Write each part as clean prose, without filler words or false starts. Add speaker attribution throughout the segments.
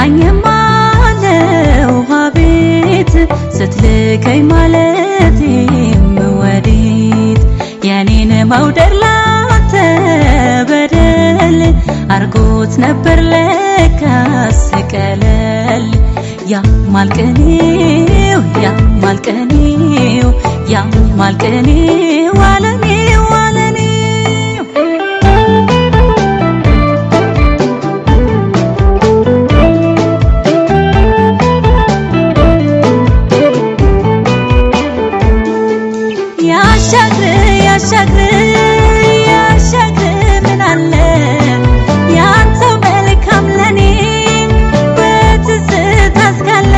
Speaker 1: ብትጠራኝም አለው አቤት ስትልከኝ ማለቴም ወዴት የኔን መውደድ ላንተ በደል አርጎት ነበር ለካስ ቀለል ያማልቀኔው ያማልቀኔው ያማልቀኔው አለኔው አለኔው ያሻግር ያሻግር ያሻግር ምን አለ ያንተው መልካም ለኔ በትዝታ እስካለ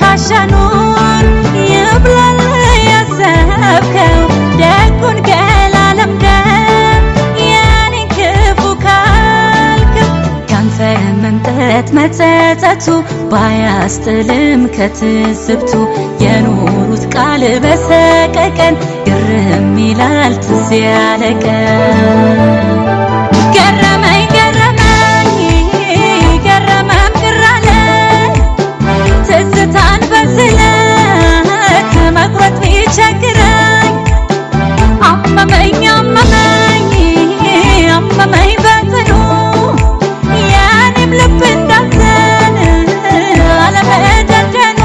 Speaker 1: ካሻኖር ይብላል ያሰብከው ደጉን ገላለም ደም የኔን ክፉ ካልክ ካንተ መምጠት መጸጸቱ ባያስጥልም ከትዝብቱ የኖሩት ቃል በሰቀቀን ግርም ይላል ትዝ ያለ ቀን ገረመኝ ገረመኝ ገረመም ግር አለኝ ትዝታን በስለት መቁረጥ ቢቸግረኝ አመመኝ አመመኝ አመመኝ በጽኑ የኔም ልብ እንዳዘን አለመደንደኑ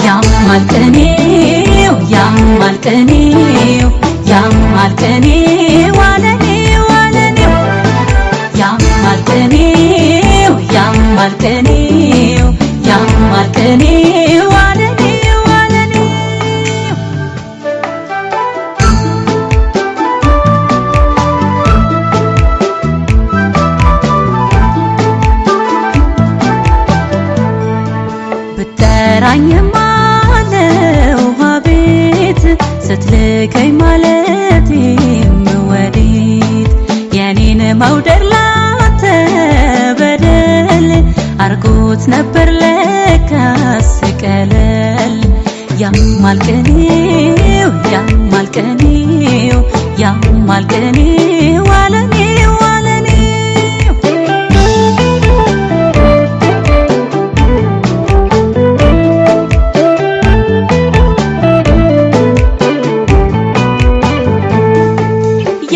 Speaker 1: ያማልቀኔው ያማልቀኔው ያማልቀኔው አለኔው አለኔው ያማልቀኔው ያማልቀኔው ያማልቀኔው አለኔው አለኔው ብትጠራኝም አለው አቤት ስትልከኝ ማለቴም ወዴት የኔን መውደድ ላንተ በደል አርጎት ነበር ለካስ ቀለል ያማልቀኔው ያማልቀኔው ያማልቀኔው አለኔው አለኔው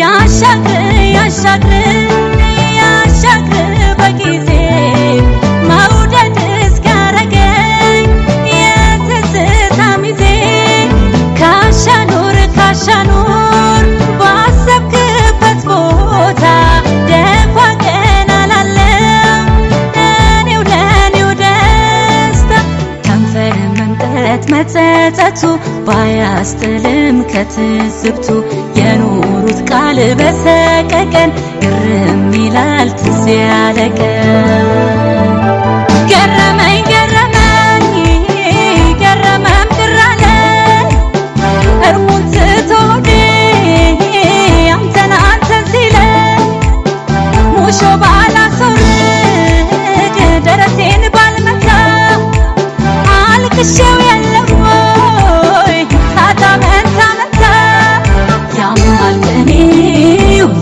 Speaker 1: ያሻግር ያሻግር ያሻግር በጊዜ መውደድ እስካረገኝ የትዝታ ሚዜ ካሻኖር ባሰብክበት ቦታ ደፋ ቀና ላለው እኔው ለኔው ደስታ ከንፈር መምጠት መጸጸቱ ባያስጥልም ከትዝብቱ የኖሩት ቃል በሰቀቀን ግርም ይላል ትዝ ያለ ቀን ገረመኝ ገረመኝ ገረመም ግር አለኝ እርሙን ትቶ ሆዴ አንተን ሲለኝ ሙሾ ባላስወርድ ደረቴን ባልመታ አልቅሼው የለም ወይ ታታ መንታ መንታ ያማልቀኔው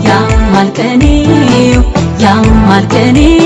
Speaker 1: ያማልቀኔው ያማልቀኔው